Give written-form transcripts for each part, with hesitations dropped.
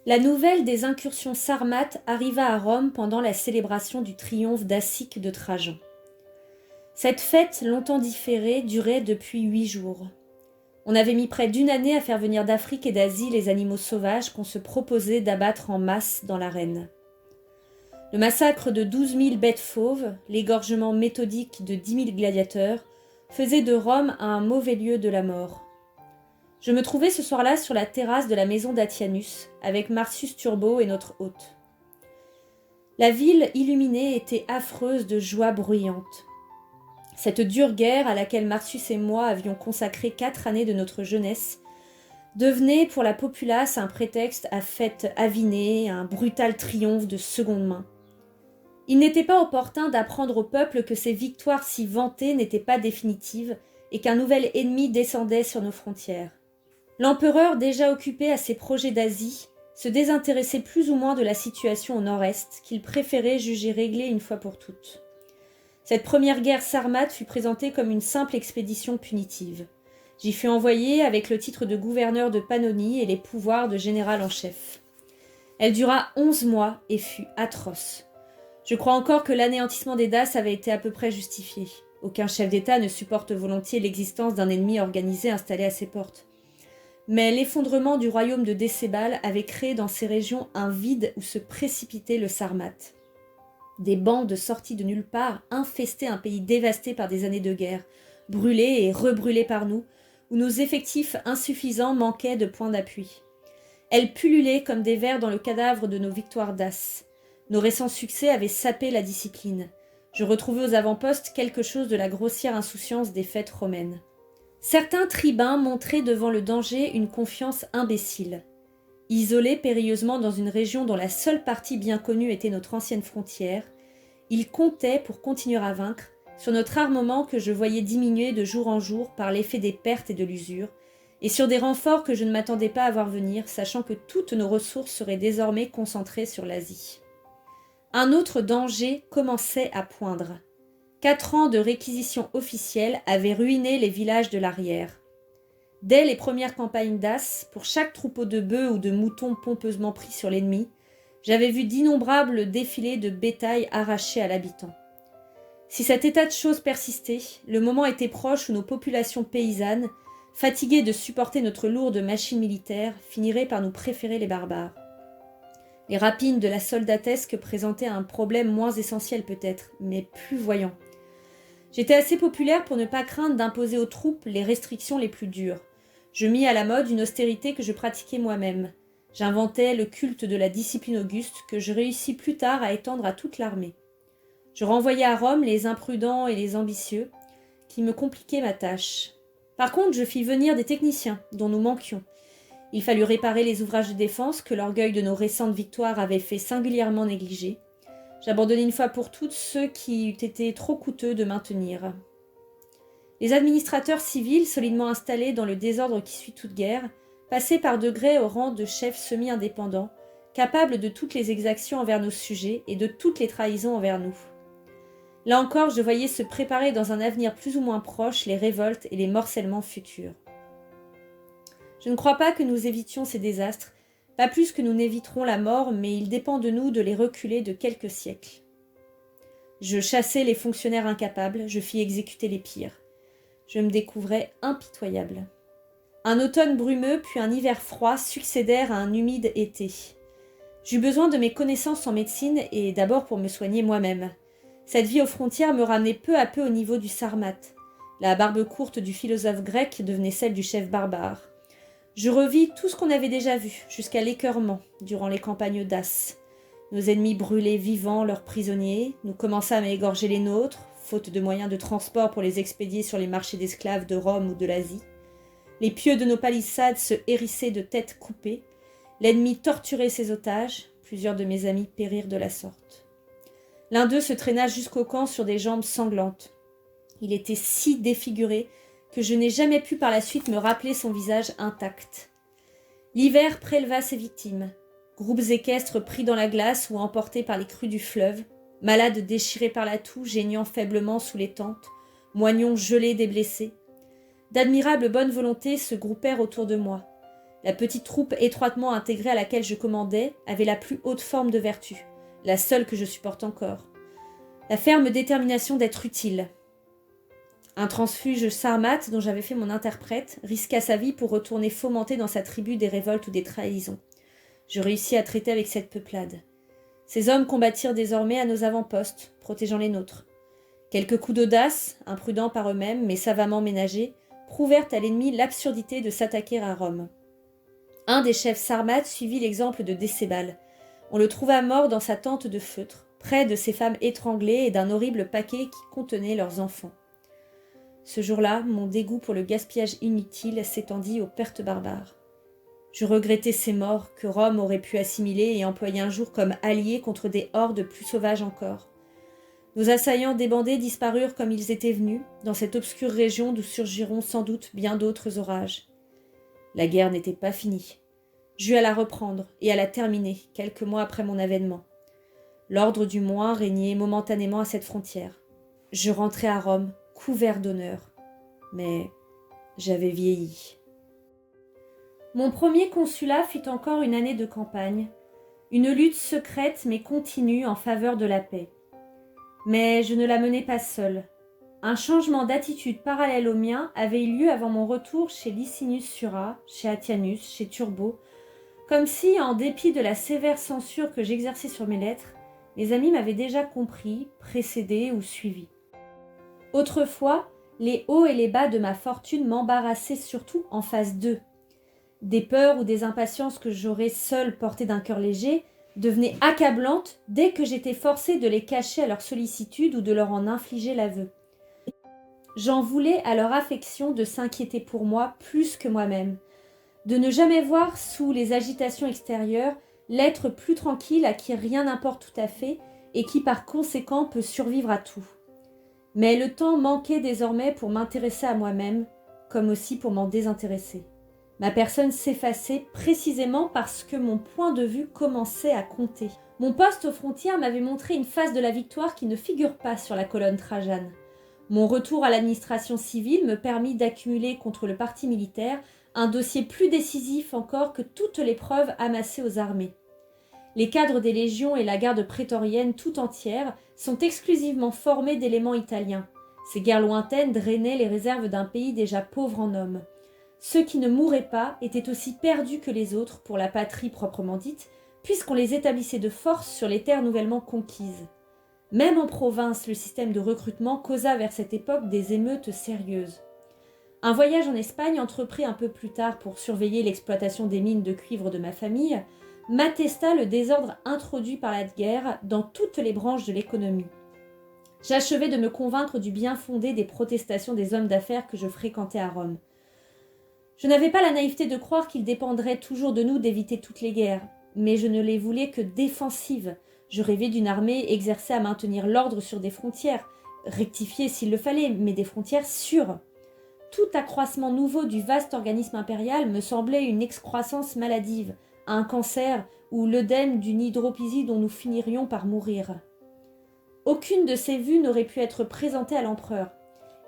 La nouvelle des incursions sarmates arriva à Rome pendant la célébration du triomphe dacique de Trajan. Cette fête, longtemps différée, durait depuis 8 jours. On avait mis près d'une année à faire venir d'Afrique et d'Asie les animaux sauvages qu'on se proposait d'abattre en masse dans l'arène. Le massacre de 12 000 bêtes fauves, l'égorgement méthodique de 10 000 gladiateurs, faisait de Rome un mauvais lieu de la mort. Je me trouvais ce soir-là sur la terrasse de la maison d'Atianus, avec Marcius Turbo et notre hôte. La ville illuminée était affreuse de joie bruyante. Cette dure guerre à laquelle Marcius et moi avions consacré 4 années de notre jeunesse devenait pour la populace un prétexte à fête avinée, un brutal triomphe de seconde main. Il n'était pas opportun d'apprendre au peuple que ces victoires si vantées n'étaient pas définitives et qu'un nouvel ennemi descendait sur nos frontières. L'empereur, déjà occupé à ses projets d'Asie, se désintéressait plus ou moins de la situation au nord-est, qu'il préférait juger réglée une fois pour toutes. Cette première guerre sarmate fut présentée comme une simple expédition punitive. J'y fus envoyé avec le titre de gouverneur de Pannonie et les pouvoirs de général en chef. Elle dura 11 mois et fut atroce. Je crois encore que l'anéantissement des Daces avait été à peu près justifié. Aucun chef d'État ne supporte volontiers l'existence d'un ennemi organisé installé à ses portes. Mais l'effondrement du royaume de Décébal avait créé dans ces régions un vide où se précipitait le Sarmate. Des bandes sorties de nulle part infestaient un pays dévasté par des années de guerre, brûlé et rebrûlé par nous, où nos effectifs insuffisants manquaient de points d'appui. Elles pullulaient comme des vers dans le cadavre de nos victoires daces. Nos récents succès avaient sapé la discipline. Je retrouvais aux avant-postes quelque chose de la grossière insouciance des fêtes romaines. Certains tribuns montraient devant le danger une confiance imbécile. Isolés périlleusement dans une région dont la seule partie bien connue était notre ancienne frontière, ils comptaient, pour continuer à vaincre, sur notre armement que je voyais diminuer de jour en jour par l'effet des pertes et de l'usure, et sur des renforts que je ne m'attendais pas à voir venir, sachant que toutes nos ressources seraient désormais concentrées sur l'Asie. Un autre danger commençait à poindre. 4 ans de réquisition officielle avaient ruiné les villages de l'arrière. Dès les premières campagnes d'As, pour chaque troupeau de bœufs ou de moutons pompeusement pris sur l'ennemi, j'avais vu d'innombrables défilés de bétail arrachés à l'habitant. Si cet état de choses persistait, le moment était proche où nos populations paysannes, fatiguées de supporter notre lourde machine militaire, finiraient par nous préférer les barbares. Les rapines de la soldatesque présentaient un problème moins essentiel peut-être, mais plus voyant. J'étais assez populaire pour ne pas craindre d'imposer aux troupes les restrictions les plus dures. Je mis à la mode une austérité que je pratiquais moi-même. J'inventais le culte de la discipline auguste que je réussis plus tard à étendre à toute l'armée. Je renvoyais à Rome les imprudents et les ambitieux, qui me compliquaient ma tâche. Par contre, je fis venir des techniciens, dont nous manquions. Il fallut réparer les ouvrages de défense que l'orgueil de nos récentes victoires avait fait singulièrement négliger. J'abandonnai une fois pour toutes ceux qui eût été trop coûteux de maintenir. Les administrateurs civils, solidement installés dans le désordre qui suit toute guerre, passaient par degrés au rang de chefs semi-indépendants, capables de toutes les exactions envers nos sujets et de toutes les trahisons envers nous. Là encore, je voyais se préparer dans un avenir plus ou moins proche les révoltes et les morcellements futurs. Je ne crois pas que nous évitions ces désastres, pas plus que nous n'éviterons la mort, mais il dépend de nous de les reculer de quelques siècles. Je chassai les fonctionnaires incapables, je fis exécuter les pires. Je me découvrais impitoyable. Un automne brumeux puis un hiver froid succédèrent à un humide été. J'eus besoin de mes connaissances en médecine et d'abord pour me soigner moi-même. Cette vie aux frontières me ramenait peu à peu au niveau du Sarmate. La barbe courte du philosophe grec devenait celle du chef barbare. Je revis tout ce qu'on avait déjà vu, jusqu'à l'écœurement, durant les campagnes d'As. Nos ennemis brûlaient vivants leurs prisonniers, nous commençâmes à égorger les nôtres, faute de moyens de transport pour les expédier sur les marchés d'esclaves de Rome ou de l'Asie. Les pieux de nos palissades se hérissaient de têtes coupées. L'ennemi torturait ses otages. Plusieurs de mes amis périrent de la sorte. L'un d'eux se traîna jusqu'au camp sur des jambes sanglantes. Il était si défiguré que je n'ai jamais pu par la suite me rappeler son visage intact. L'hiver préleva ses victimes. Groupes équestres pris dans la glace ou emportés par les crues du fleuve, malades déchirés par la toux, geignant faiblement sous les tentes, moignons gelés des blessés. D'admirables bonnes volontés se groupèrent autour de moi. La petite troupe étroitement intégrée à laquelle je commandais avait la plus haute forme de vertu, la seule que je supporte encore. La ferme détermination d'être utile. Un transfuge sarmate dont j'avais fait mon interprète risqua sa vie pour retourner fomenter dans sa tribu des révoltes ou des trahisons. Je réussis à traiter avec cette peuplade. Ces hommes combattirent désormais à nos avant-postes, protégeant les nôtres. Quelques coups d'audace, imprudents par eux-mêmes, mais savamment ménagés, prouvèrent à l'ennemi l'absurdité de s'attaquer à Rome. Un des chefs sarmates suivit l'exemple de Décébal. On le trouva mort dans sa tente de feutre, près de ses femmes étranglées et d'un horrible paquet qui contenait leurs enfants. Ce jour-là, mon dégoût pour le gaspillage inutile s'étendit aux pertes barbares. Je regrettais ces morts que Rome aurait pu assimiler et employer un jour comme alliés contre des hordes plus sauvages encore. Nos assaillants débandés disparurent comme ils étaient venus, dans cette obscure région d'où surgiront sans doute bien d'autres orages. La guerre n'était pas finie. J'eus à la reprendre et à la terminer quelques mois après mon avènement. L'ordre du moins régnait momentanément à cette frontière. Je rentrai à Rome, couvert d'honneur. Mais j'avais vieilli. Mon premier consulat fut encore une année de campagne, une lutte secrète mais continue en faveur de la paix. Mais je ne la menai pas seule. Un changement d'attitude parallèle au mien avait eu lieu avant mon retour chez Licinius Sura, chez Attianus, chez Turbo, comme si, en dépit de la sévère censure que j'exerçais sur mes lettres, mes amis m'avaient déjà compris, précédé ou suivi. Autrefois, les hauts et les bas de ma fortune m'embarrassaient surtout en face d'eux. Des peurs ou des impatiences que j'aurais seule portées d'un cœur léger devenaient accablantes dès que j'étais forcée de les cacher à leur sollicitude ou de leur en infliger l'aveu. J'en voulais à leur affection de s'inquiéter pour moi plus que moi-même, de ne jamais voir sous les agitations extérieures l'être plus tranquille à qui rien n'importe tout à fait et qui par conséquent peut survivre à tout. Mais le temps manquait désormais pour m'intéresser à moi-même, comme aussi pour m'en désintéresser. Ma personne s'effaçait précisément parce que mon point de vue commençait à compter. Mon poste aux frontières m'avait montré une phase de la victoire qui ne figure pas sur la colonne Trajane. Mon retour à l'administration civile me permit d'accumuler contre le parti militaire un dossier plus décisif encore que toutes les preuves amassées aux armées. Les cadres des légions et la garde prétorienne tout entière sont exclusivement formés d'éléments italiens. Ces guerres lointaines drainaient les réserves d'un pays déjà pauvre en hommes. Ceux qui ne mouraient pas étaient aussi perdus que les autres pour la patrie proprement dite, puisqu'on les établissait de force sur les terres nouvellement conquises. Même en province, le système de recrutement causa vers cette époque des émeutes sérieuses. Un voyage en Espagne, entrepris un peu plus tard pour surveiller l'exploitation des mines de cuivre de ma famille, m'attesta le désordre introduit par la guerre dans toutes les branches de l'économie. J'achevais de me convaincre du bien fondé des protestations des hommes d'affaires que je fréquentais à Rome. Je n'avais pas la naïveté de croire qu'il dépendrait toujours de nous d'éviter toutes les guerres, mais je ne les voulais que défensives. Je rêvais d'une armée exercée à maintenir l'ordre sur des frontières, rectifiées s'il le fallait, mais des frontières sûres. Tout accroissement nouveau du vaste organisme impérial me semblait une excroissance maladive, un cancer ou l'œdème d'une hydropésie dont nous finirions par mourir. Aucune de ces vues n'aurait pu être présentée à l'empereur.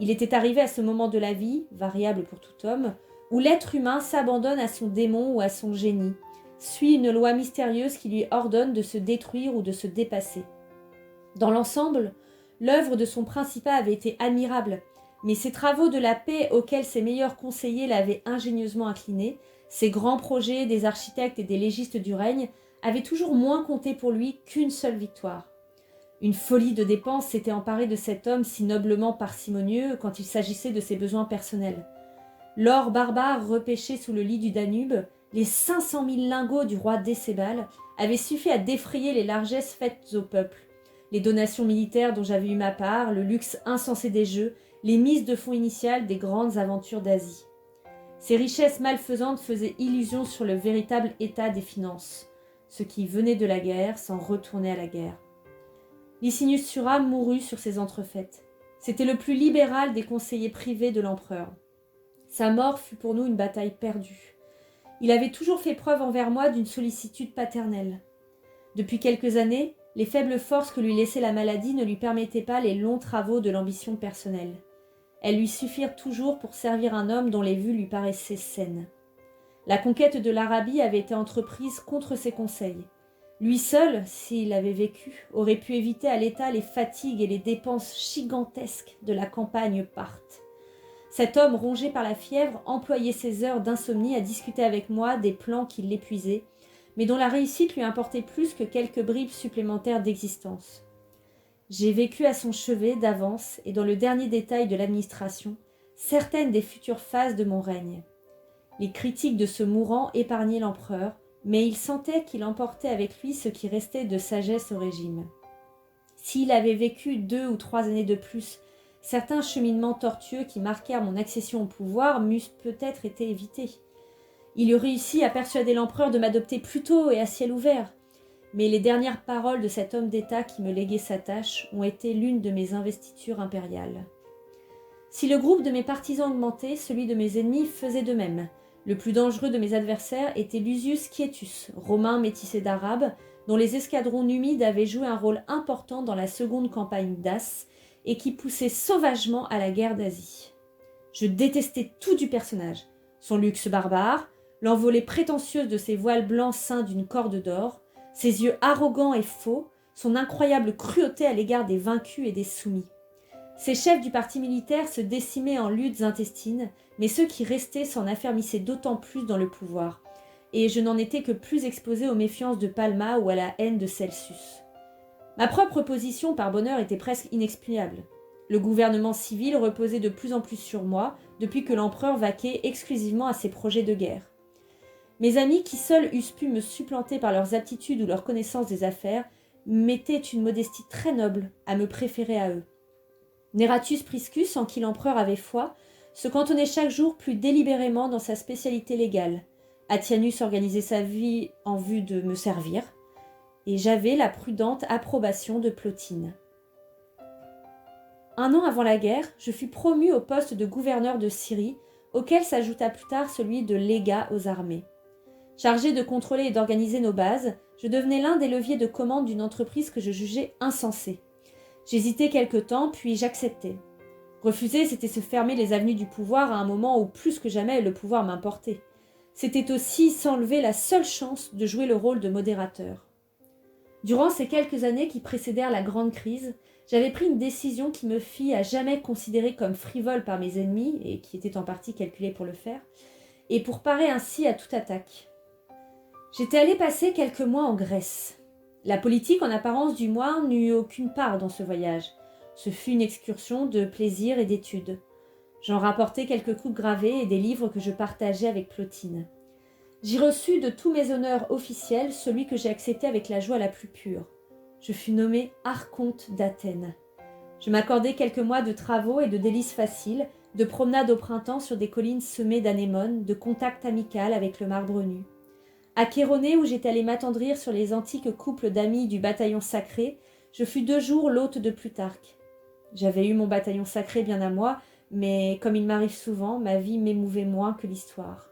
Il était arrivé à ce moment de la vie, variable pour tout homme, où l'être humain s'abandonne à son démon ou à son génie, suit une loi mystérieuse qui lui ordonne de se détruire ou de se dépasser. Dans l'ensemble, l'œuvre de son principat avait été admirable, mais ses travaux de la paix auxquels ses meilleurs conseillers l'avaient ingénieusement incliné, ses grands projets des architectes et des légistes du règne, avaient toujours moins compté pour lui qu'une seule victoire. Une folie de dépenses s'était emparée de cet homme si noblement parcimonieux quand il s'agissait de ses besoins personnels. L'or barbare repêché sous le lit du Danube, les 500 000 lingots du roi Décébal avaient suffi à défrayer les largesses faites au peuple. Les donations militaires dont j'avais eu ma part, le luxe insensé des jeux, les mises de fonds initiales des grandes aventures d'Asie. Ces richesses malfaisantes faisaient illusion sur le véritable état des finances. Ceux qui venaient de la guerre s'en retournaient à la guerre. Licinius Sura mourut sur ces entrefaites. C'était le plus libéral des conseillers privés de l'empereur. Sa mort fut pour nous une bataille perdue. Il avait toujours fait preuve envers moi d'une sollicitude paternelle. Depuis quelques années, les faibles forces que lui laissait la maladie ne lui permettaient pas les longs travaux de l'ambition personnelle. Elles lui suffirent toujours pour servir un homme dont les vues lui paraissaient saines. La conquête de l'Arabie avait été entreprise contre ses conseils. Lui seul, s'il avait vécu, aurait pu éviter à l'État les fatigues et les dépenses gigantesques de la campagne parthe. Cet homme, rongé par la fièvre, employait ses heures d'insomnie à discuter avec moi des plans qui l'épuisaient, mais dont la réussite lui importait plus que quelques bribes supplémentaires d'existence. J'ai vécu à son chevet d'avance et dans le dernier détail de l'administration, certaines des futures phases de mon règne. Les critiques de ce mourant épargnaient l'empereur, mais il sentait qu'il emportait avec lui ce qui restait de sagesse au régime. S'il avait vécu 2 ou 3 années de plus, certains cheminements tortueux qui marquèrent mon accession au pouvoir m'eussent peut-être été évités. Il eût réussi à persuader l'empereur de m'adopter plus tôt et à ciel ouvert. Mais les dernières paroles de cet homme d'État qui me léguait sa tâche ont été l'une de mes investitures impériales. Si le groupe de mes partisans augmentait, celui de mes ennemis faisait de même. Le plus dangereux de mes adversaires était Lusius Quietus, romain métissé d'arabe, dont les escadrons numides avaient joué un rôle important dans la seconde campagne d'As et qui poussait sauvagement à la guerre d'Asie. Je détestais tout du personnage, son luxe barbare, l'envolée prétentieuse de ses voiles blancs ceints d'une corde d'or, ses yeux arrogants et faux, son incroyable cruauté à l'égard des vaincus et des soumis. Ces chefs du parti militaire se décimaient en luttes intestines, mais ceux qui restaient s'en affermissaient d'autant plus dans le pouvoir, et je n'en étais que plus exposé aux méfiances de Palma ou à la haine de Celsus. Ma propre position, par bonheur, était presque inexpugnable. Le gouvernement civil reposait de plus en plus sur moi, depuis que l'empereur vaquait exclusivement à ses projets de guerre. Mes amis, qui seuls eussent pu me supplanter par leurs aptitudes ou leur connaissance des affaires, mettaient une modestie très noble à me préférer à eux. Neratius Priscus, en qui l'empereur avait foi, se cantonnait chaque jour plus délibérément dans sa spécialité légale. Atianus organisait sa vie en vue de me servir, et j'avais la prudente approbation de Plotine. 1 an avant la guerre, je fus promu au poste de gouverneur de Syrie, auquel s'ajouta plus tard celui de légat aux armées. Chargé de contrôler et d'organiser nos bases, je devenais l'un des leviers de commande d'une entreprise que je jugeais insensée. J'hésitai quelque temps, puis j'acceptai. Refuser, c'était se fermer les avenues du pouvoir à un moment où plus que jamais le pouvoir m'importait. C'était aussi s'enlever la seule chance de jouer le rôle de modérateur. Durant ces quelques années qui précédèrent la grande crise, j'avais pris une décision qui me fit à jamais considérer comme frivole par mes ennemis, et qui était en partie calculée pour le faire, et pour parer ainsi à toute attaque. J'étais allé passer quelques mois en Grèce. La politique, en apparence du moins, n'eut aucune part dans ce voyage. Ce fut une excursion de plaisir et d'études. J'en rapportai quelques coupes gravées et des livres que je partageais avec Plotine. J'y reçus de tous mes honneurs officiels celui que j'ai accepté avec la joie la plus pure. Je fus nommé archonte d'Athènes. Je m'accordai quelques mois de travaux et de délices faciles, de promenades au printemps sur des collines semées d'anémones, de contact amical avec le marbre nu. À Chéronée, où j'étais allé m'attendrir sur les antiques couples d'amis du bataillon sacré, je fus 2 jours l'hôte de Plutarque. J'avais eu mon bataillon sacré bien à moi, mais comme il m'arrive souvent, ma vie m'émouvait moins que l'histoire.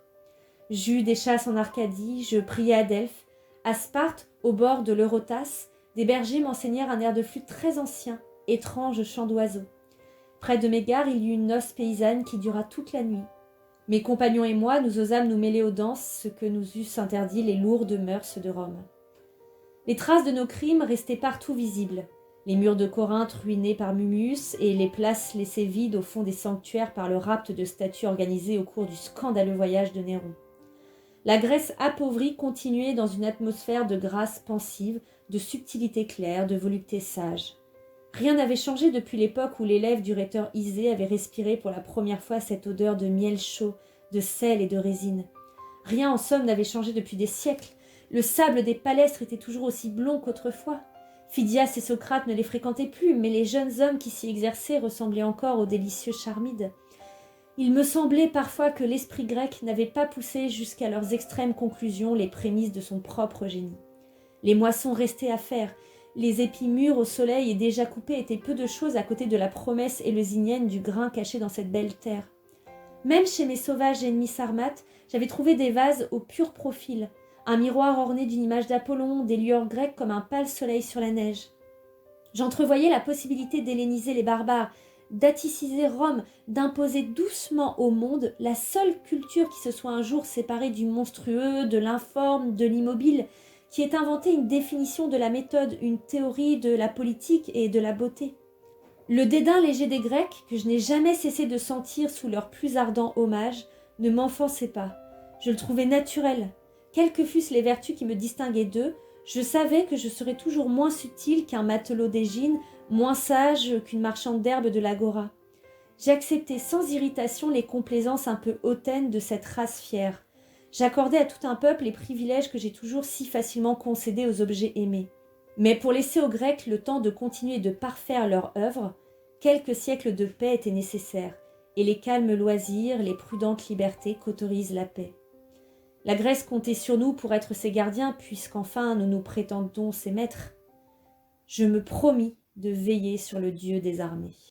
J'eus des chasses en Arcadie, je priai à Delphes. À Sparte, au bord de l'Eurotas, des bergers m'enseignèrent un air de flûte très ancien, étrange chant d'oiseaux. Près de Mégare, il y eut une noce paysanne qui dura toute la nuit. Mes compagnons et moi, nous osâmes nous mêler aux danses, ce que nous eussent interdit les lourdes mœurs de Rome. Les traces de nos crimes restaient partout visibles. Les murs de Corinthe ruinés par Mummius et les places laissées vides au fond des sanctuaires par le rapt de statues organisées au cours du scandaleux voyage de Néron. La Grèce appauvrie continuait dans une atmosphère de grâce pensive, de subtilité claire, de volupté sage. Rien n'avait changé depuis l'époque où les lèvres du rhéteur Isée avaient respiré pour la première fois cette odeur de miel chaud, de sel et de résine. Rien en somme n'avait changé depuis des siècles. Le sable des palestres était toujours aussi blond qu'autrefois. Phidias et Socrate ne les fréquentaient plus, mais les jeunes hommes qui s'y exerçaient ressemblaient encore aux délicieux Charmides. Il me semblait parfois que l'esprit grec n'avait pas poussé jusqu'à leurs extrêmes conclusions les prémices de son propre génie. Les moissons restaient à faire. Les épis mûrs au soleil et déjà coupés étaient peu de choses à côté de la promesse éleusinienne du grain caché dans cette belle terre. Même chez mes sauvages ennemis sarmates, j'avais trouvé des vases au pur profil, un miroir orné d'une image d'Apollon, des lueurs grecques comme un pâle soleil sur la neige. J'entrevoyais la possibilité d'helléniser les barbares, d'atticiser Rome, d'imposer doucement au monde la seule culture qui se soit un jour séparée du monstrueux, de l'informe, de l'immobile, qui ait inventé une définition de la méthode, une théorie de la politique et de la beauté. Le dédain léger des Grecs, que je n'ai jamais cessé de sentir sous leur plus ardent hommage, ne m'enfonçait pas. Je le trouvais naturel. Quelles que fussent les vertus qui me distinguaient d'eux, je savais que je serais toujours moins subtil qu'un matelot d'Égine, moins sage qu'une marchande d'herbe de l'Agora. J'acceptais sans irritation les complaisances un peu hautaines de cette race fière. J'accordais à tout un peuple les privilèges que j'ai toujours si facilement concédés aux objets aimés. Mais pour laisser aux Grecs le temps de continuer de parfaire leur œuvre, quelques siècles de paix étaient nécessaires, et les calmes loisirs, les prudentes libertés qu'autorise la paix. La Grèce comptait sur nous pour être ses gardiens, puisqu'enfin nous nous prétendons ses maîtres. Je me promis de veiller sur le Dieu des armées.